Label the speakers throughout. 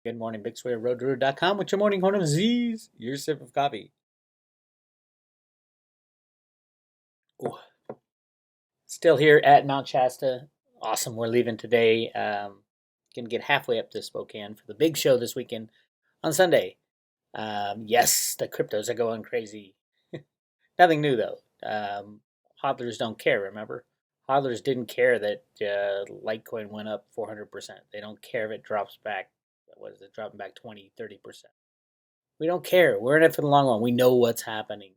Speaker 1: Good morning, Big Sway, roadroo.com with your morning horn of Z's, your sip of coffee. Ooh, still here at Mount Shasta. Awesome, we're leaving today. Gonna get halfway up to Spokane for the big show this weekend on Sunday. Yes, the cryptos are going crazy. Nothing new though. Hodlers don't care, remember? Hodlers didn't care that Litecoin went up 400%. They don't care if it drops back, what is it, dropping back 20, 30%. We don't care. We're in it for the long run. We know what's happening.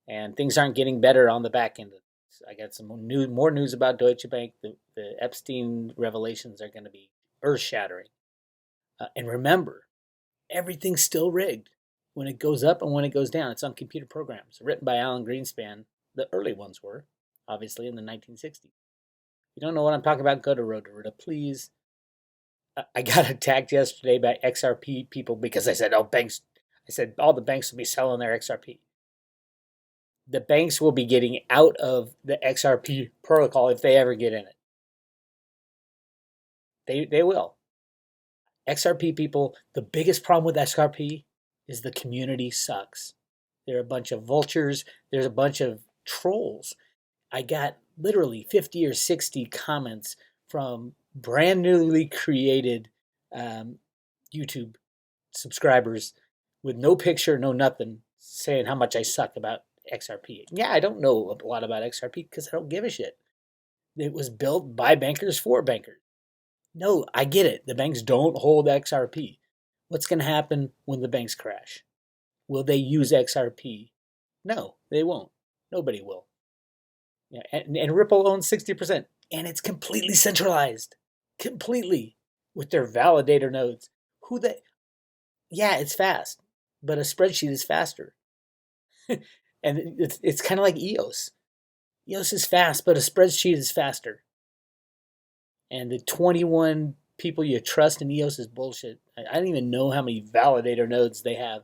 Speaker 1: And things aren't getting better on the back end. I got some more news about Deutsche Bank. The Epstein revelations are going to be earth shattering. And remember, everything's still rigged when it goes up and when it goes down. It's on computer programs written by Alan Greenspan. The early ones were, obviously, in the 1960s. If you don't know what I'm talking about, go to Road to Ruta, please. I got attacked yesterday by XRP people because I said, "Oh, banks." I said all the banks will be selling their XRP. The banks will be getting out of the XRP protocol if they ever get in it. They will. XRP people, the biggest problem with XRP is the community sucks. They're a bunch of vultures. There's a bunch of trolls. I got literally 50 or 60 comments from brand newly created YouTube subscribers with no picture, no nothing, saying how much I suck about XRP. Yeah, I don't know a lot about XRP because I don't give a shit. It was built by bankers for bankers. No, I get it. The banks don't hold XRP. What's going to happen when the banks crash? Will they use XRP? No, they won't. Nobody will. Yeah, and Ripple owns 60%, and it's completely centralized, completely, with their validator nodes. Who they? Yeah, it's fast, but a spreadsheet is faster, and it's kind of like EOS. EOS is fast, but a spreadsheet is faster. And the 21 people you trust in EOS is bullshit. I don't even know how many validator nodes they have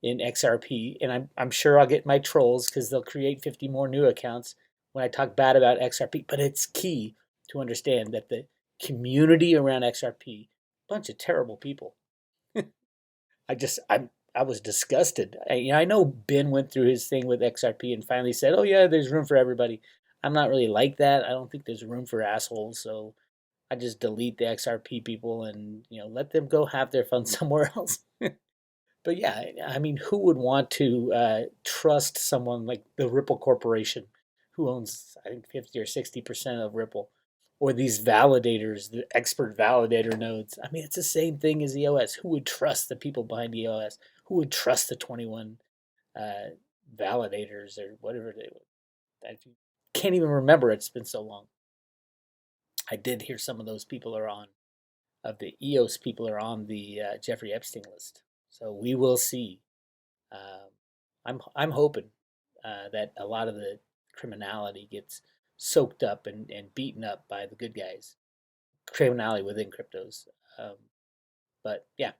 Speaker 1: in XRP, and I'm sure I'll get my trolls because they'll create 50 more new accounts when I talk bad about XRP. But it's key to understand that the community around XRP, bunch of terrible people. I was disgusted. I know Ben went through his thing with XRP and finally said, "Oh yeah, there's room for everybody." I'm not really like that. I don't think there's room for assholes, so I just delete the XRP people and let them go have their fun somewhere else. But yeah, I mean, who would want to trust someone like the Ripple Corporation, who owns, I think, 50 or 60% of Ripple, or these validators, the expert validator nodes? I mean, it's the same thing as EOS. Who would trust the people behind EOS? Who would trust the 21 uh, validators or whatever they would? I can't even remember. It's been so long. I did hear some of those people are on, of the EOS people are on the Jeffrey Epstein list. So we will see. Um, I'm hoping that a lot of the criminality gets soaked up and beaten up by the good guys. Criminality within cryptos. Um, but yeah,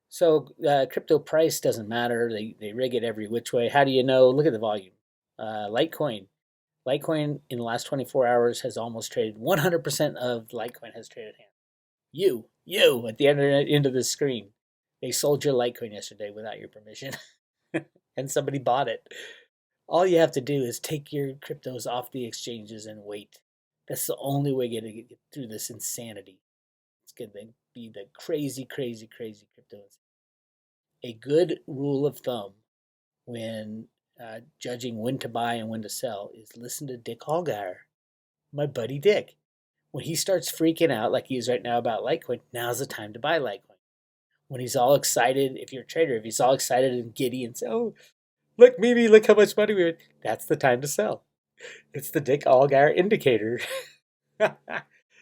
Speaker 1: so crypto price doesn't matter. They rig it every which way. How do you know? Look at the volume. Litecoin. Litecoin in the last 24 hours has almost traded 100% of Litecoin has traded hands. You at the end of the screen. They sold your Litecoin yesterday without your permission, and somebody bought it. All you have to do is take your cryptos off the exchanges and wait. That's the only way to get through this insanity. It's going to be the crazy, crazy, crazy cryptos. A good rule of thumb when judging when to buy and when to sell is listen to Dick Allgaier, my buddy Dick. When he starts freaking out like he is right now about Litecoin, now's the time to buy Litecoin. When he's all excited, if you're a trader, if he's all excited and giddy and say, "Oh, look, Mimi, look how much money we made," that's the time to sell. It's the Dick Allgaier indicator.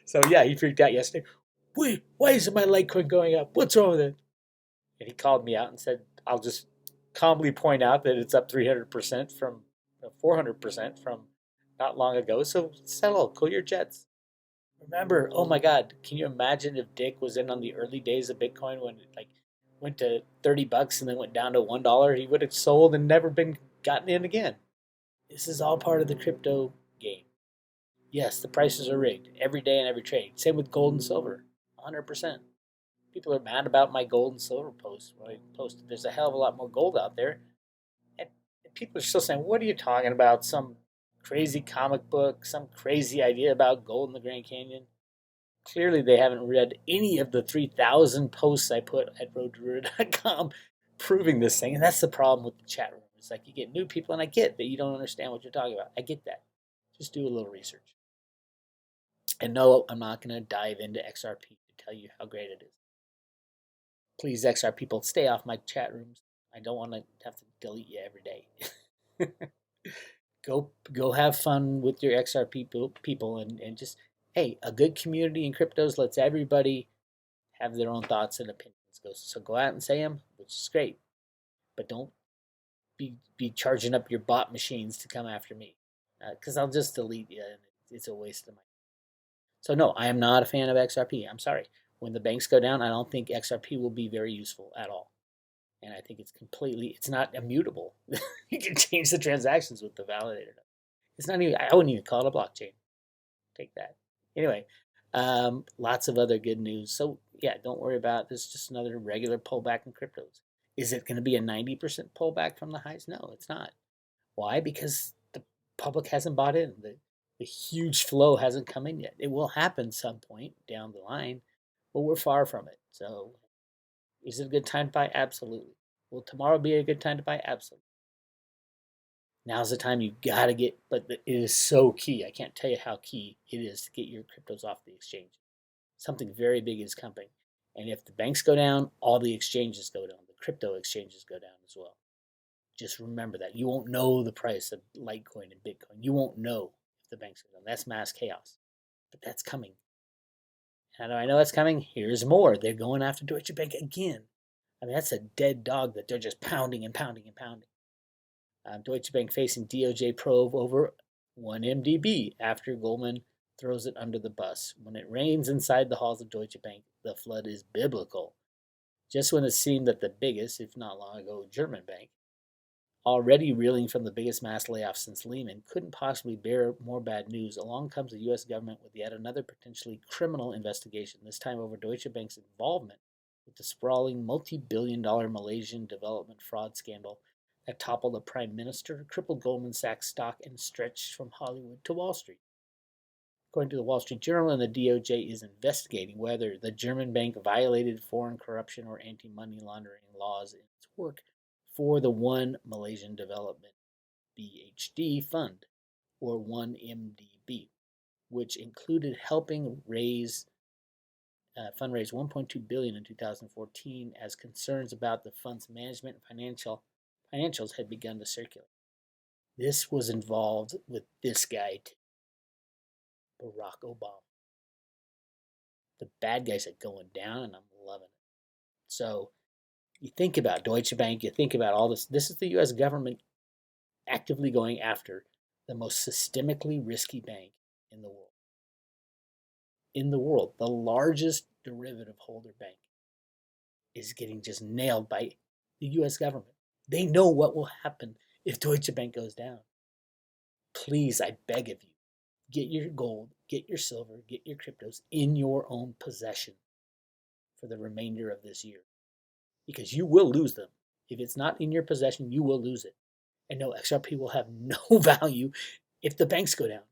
Speaker 1: So yeah, he freaked out yesterday. Wait, why isn't my Litecoin going up? What's wrong with it? And he called me out and said, "I'll just calmly point out that it's up 300% from 400% from not long ago. So settle, cool your jets." Remember, oh my God, can you imagine if Dick was in on the early days of Bitcoin when it like went to $30 and then went down to $1? He would have sold and never been gotten in again. This is all part of the crypto game. Yes, the prices are rigged every day and every trade. Same with gold and silver, 100%. People are mad about my gold and silver post when I posted. There's a hell of a lot more gold out there, and people are still saying, "What are you talking about? Some crazy comic book, some crazy idea about gold in the Grand Canyon." Clearly, they haven't read any of the 3,000 posts I put at roadtoruler.com proving this thing, and that's the problem with the chat room. It's like you get new people, and I get that you don't understand what you're talking about. I get that. Just do a little research. And no, I'm not going to dive into XRP to tell you how great it is. Please, XR people, stay off my chat rooms. I don't want to have to delete you every day. Go have fun with your XR people and just, hey, a good community in cryptos lets everybody have their own thoughts and opinions. So go out and say them, which is great. But don't be charging up your bot machines to come after me, because I'll just delete you, and it's a waste of my. So no, I am not a fan of XRP. I'm sorry. When the banks go down, I don't think XRP will be very useful at all. And I think it's not immutable. You can change the transactions with the validator. It's not even, I wouldn't even call it a blockchain. Take that. Anyway, lots of other good news. So yeah, don't worry about it. This is just another regular pullback in cryptos. Is it going to be a 90% pullback from the highs? No, it's not. Why? Because the public hasn't bought in. The huge flow hasn't come in yet. It will happen some point down the line, but we're far from it. So is it a good time to buy? Absolutely. Will tomorrow be a good time to buy? Absolutely. Now's the time you got to get, but it is so key. I can't tell you how key it is to get your cryptos off the exchange. Something very big is coming. And if the banks go down, all the exchanges go down. The crypto exchanges go down as well. Just remember that. You won't know the price of Litecoin and Bitcoin. You won't know if the banks go down. That's mass chaos. But that's coming. How do I know that's coming? Here's more. They're going after Deutsche Bank again. I mean, that's a dead dog that they're just pounding and pounding and pounding. Deutsche Bank facing DOJ probe over 1MDB after Goldman throws it under the bus. When it rains inside the halls of Deutsche Bank, the flood is biblical. Just when it seemed that the biggest, if not long ago, German bank, already reeling from the biggest mass layoff since Lehman, couldn't possibly bear more bad news, along comes the U.S. government with yet another potentially criminal investigation, this time over Deutsche Bank's involvement with the sprawling multi-billion-dollar Malaysian development fraud scandal that toppled a prime minister, crippled Goldman Sachs stock, and stretched from Hollywood to Wall Street. According to the Wall Street Journal, and the DOJ is investigating whether the German bank violated foreign corruption or anti-money laundering laws in its work for the One Malaysian Development BHD Fund, or 1MDB, which included helping fundraise 1.2 billion in 2014 as concerns about the fund's management and financials had begun to circulate. This was involved with this guy, Barack Obama. The bad guys are going down, and I'm loving it. So you think about Deutsche Bank, you think about all this. This is the U.S. government actively going after the most systemically risky bank in the world. In the world, the largest derivative holder bank is getting just nailed by the U.S. government. They know what will happen if Deutsche Bank goes down. Please, I beg of you, get your gold, get your silver, get your cryptos in your own possession for the remainder of this year, because you will lose them. If it's not in your possession, you will lose it. And no, XRP will have no value if the banks go down.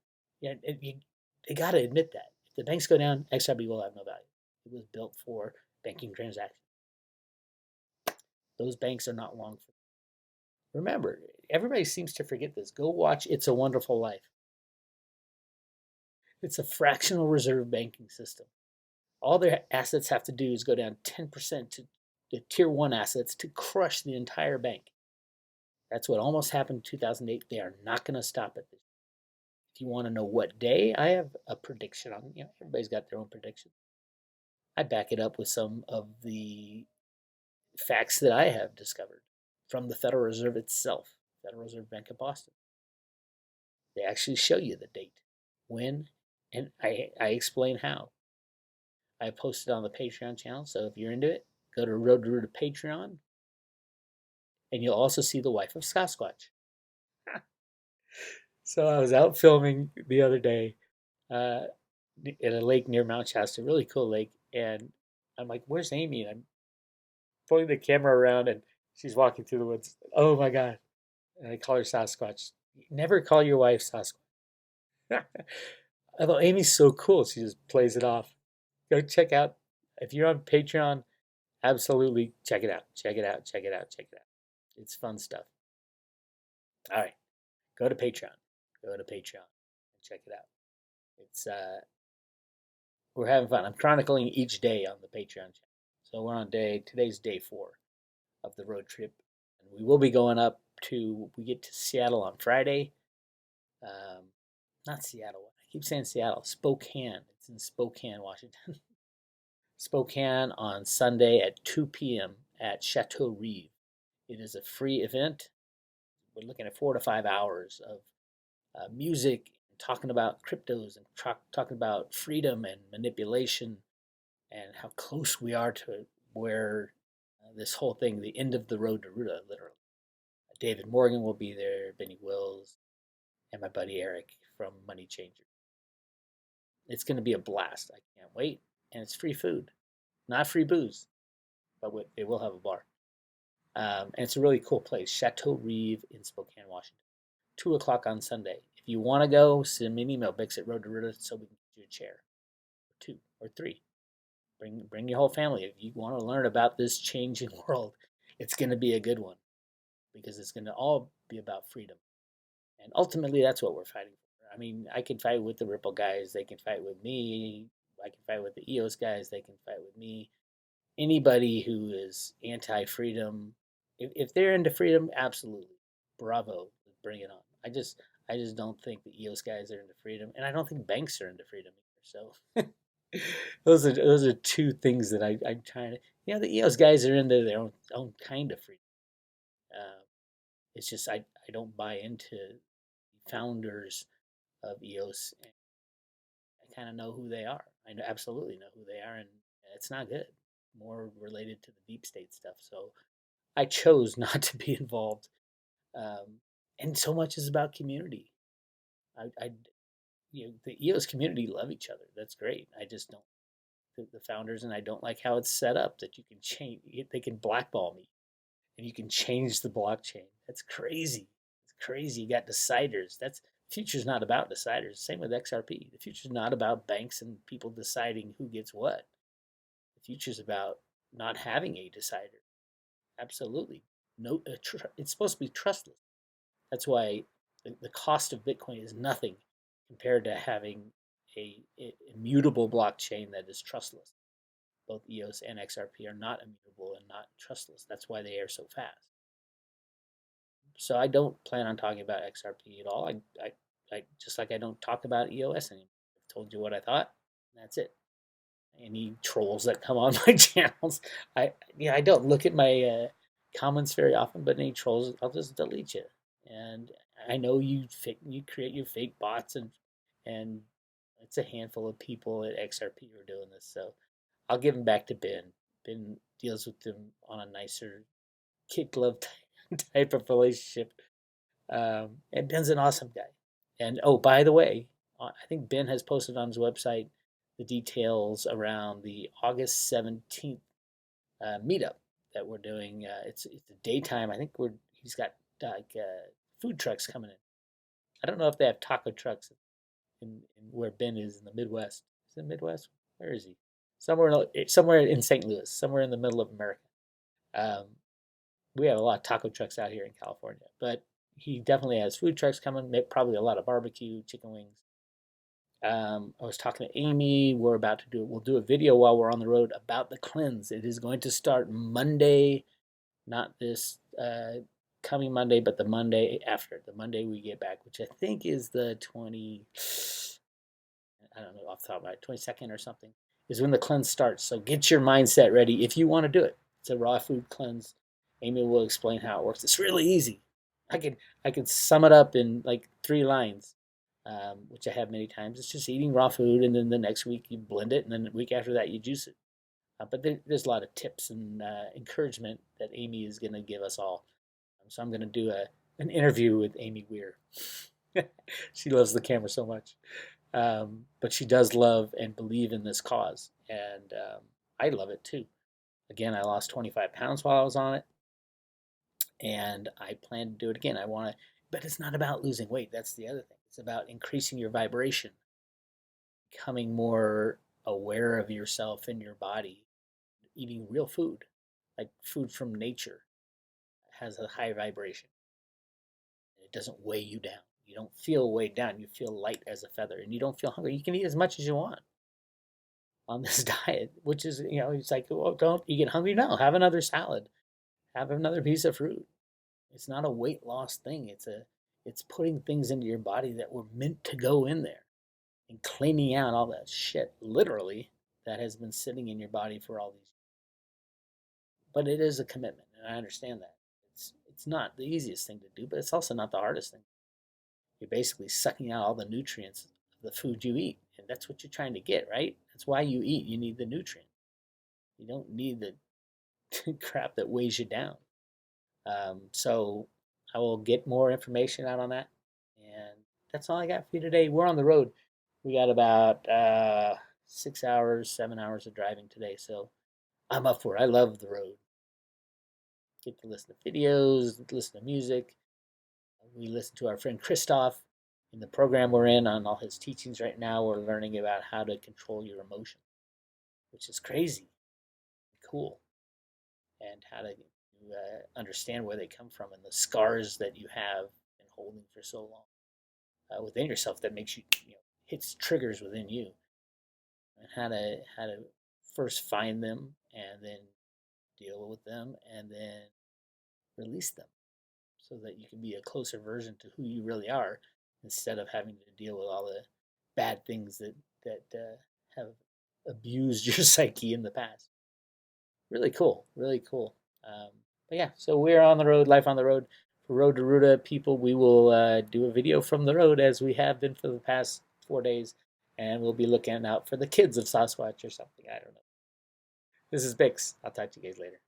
Speaker 1: Yeah, they got to admit that. If the banks go down, XRP will have no value. It was built for banking transactions. Those banks are not long for. Remember, everybody seems to forget this. Go watch It's a Wonderful Life. It's a fractional reserve banking system. All their assets have to do is go down 10% to the tier 1 assets to crush the entire bank. That's what almost happened in 2008. They are not going to stop it. If you want to know what day, I have a prediction on. Everybody's got their own prediction. I back it up with some of the facts that I have discovered from the Federal Reserve itself, Federal Reserve Bank of Boston. They actually show you the date, when, and I explain how. I posted on the Patreon channel, so if you're into it, go to Road to Patreon, and you'll also see the wife of Sasquatch. So I was out filming the other day at a lake near Mount Shasta, a really cool lake, and I'm like, where's Amy? And I'm pulling the camera around, and she's walking through the woods. Oh my God. And I call her Sasquatch. Never call your wife Sasquatch. Although Amy's so cool, she just plays it off. Go check out, if you're on Patreon, absolutely check it out. Check it out. Check it out. Check it out. It's fun stuff. All right. Go to Patreon. Go to Patreon and check it out. It's we're having fun. I'm chronicling each day on the Patreon channel. So we're on today's day 4 of the road trip. And we will be going up we get to Seattle on Friday. Um, Not Seattle. I keep saying Seattle. Spokane. It's in Spokane, Washington. Spokane on Sunday at 2 p.m. at Chateau Reeve. It is a free event. We're looking at 4 to 5 hours of music, talking about cryptos and talking about freedom and manipulation and how close we are to where this whole thing, the end of the road to Ruta, literally. David Morgan will be there, Benny Wills, and my buddy Eric from Money Changer. It's going to be a blast. I can't wait. And it's free food, not free booze, but they will have a bar. And it's a really cool place, Chateau Reeve in Spokane, Washington. 2 o'clock on Sunday. If you want to go, send me an email, Bix at Road to Ruta, so we can get you a chair, or 2 or 3. Bring your whole family. If you want to learn about this changing world, it's going to be a good one because it's going to all be about freedom. And ultimately, that's what we're fighting for. I mean, I can fight with the Ripple guys. They can fight with me. I can fight with the EOS guys. They can fight with me. Anybody who is anti-freedom, if they're into freedom, absolutely, bravo, bring it on. I just don't think the EOS guys are into freedom, and I don't think banks are into freedom either. So those are two things that I'm trying to. The EOS guys are into their own kind of freedom. Uh, it's just I don't buy into the founders of EOS. And I kind of know who they are. Absolutely know who they are, and it's not good. More related to the deep state stuff. So I chose not to be involved. Um, and so much is about community. I the EOS community love each other. That's great. I just don't the founders, and I don't like how it's set up that you can change. They can blackball me, and you can change the blockchain. That's crazy. It's crazy. You got deciders. That's future's not about deciders. Same with XRP. The future's not about banks and people deciding who gets what. The future's about not having a decider. Absolutely. No, it's supposed to be trustless. That's why the cost of Bitcoin is nothing compared to having a immutable blockchain that is trustless. Both EOS and XRP are not immutable and not trustless. That's why they are so fast. So I don't plan on talking about XRP at all. I just like I don't talk about EOS anymore. I've told you what I thought. And that's it. Any trolls that come on my channels, I don't look at my comments very often, but any trolls, I'll just delete you. And I know you create your fake bots, and it's a handful of people at XRP who are doing this. So I'll give them back to Ben. Ben deals with them on a nicer kid glove type of relationship. And Ben's an awesome guy. And oh, by the way, I think Ben has posted on his website the details around the August 17th meetup that we're doing. It's a daytime. I think he's got like food trucks coming in. I don't know if they have taco trucks in where Ben is in the Midwest. Is it Midwest? Where is he? Somewhere in St. Louis, somewhere in the middle of America. Um, we have a lot of taco trucks out here in California, but he definitely has food trucks coming. Probably a lot of barbecue, chicken wings. I was talking to Amy. We'll do a video while we're on the road about the cleanse. It is going to start Monday, not this coming Monday, but the Monday after, the Monday we get back, which I think is the 20, I don't know off the top of my head, 22nd or something, is when the cleanse starts. So get your mindset ready if you want to do it. It's a raw food cleanse. Amy will explain how it works. It's really easy. I could sum it up in like 3 lines, which I have many times. It's just eating raw food, and then the next week you blend it, and then the week after that you juice it. But there's a lot of tips and encouragement that Amy is going to give us all. So I'm going to do an interview with Amy Weir. She loves the camera so much. But she does love and believe in this cause. And I love it too. Again, I lost 25 pounds while I was on it, and I plan to do it again. I want to, but it's not about losing weight. That's the other thing. It's about increasing your vibration, becoming more aware of yourself and your body, eating real food, like food from nature, has a high vibration. It doesn't weigh you down. You don't feel weighed down. You feel light as a feather, and you don't feel hungry. You can eat as much as you want on this diet, which is, it's like, well, don't you get hungry? No, have another salad, have another piece of fruit. It's not a weight loss thing. It's putting things into your body that were meant to go in there and cleaning out all that shit, literally, that has been sitting in your body for all these years. But it is a commitment, and I understand that. It's not the easiest thing to do, but it's also not the hardest thing. You're basically sucking out all the nutrients of the food you eat, and that's what you're trying to get, right? That's why you eat. You need the nutrient. You don't need the crap that weighs you down. So I will get more information out on that, and that's all I got for you today. We're on the road. We got about 6 hours, 7 hours of driving today, so I'm up for it. I love the road. Get to listen to videos, listen to music. We listen to our friend Christoph in the program we're in on all his teachings right now. We're learning about how to control your emotions, which is crazy, cool, and how to understand where they come from and the scars that you have been holding for so long within yourself that makes you, hits triggers within you, and how to first find them and then deal with them and then release them so that you can be a closer version to who you really are instead of having to deal with all the bad things that have abused your psyche in the past. Really cool, really cool. But yeah, so we're on the road, life on the road. For Road to Ruta people, we will do a video from the road as we have been for the past 4 days, and we'll be looking out for the kids of Sasquatch or something. I don't know. This is Bix. I'll talk to you guys later.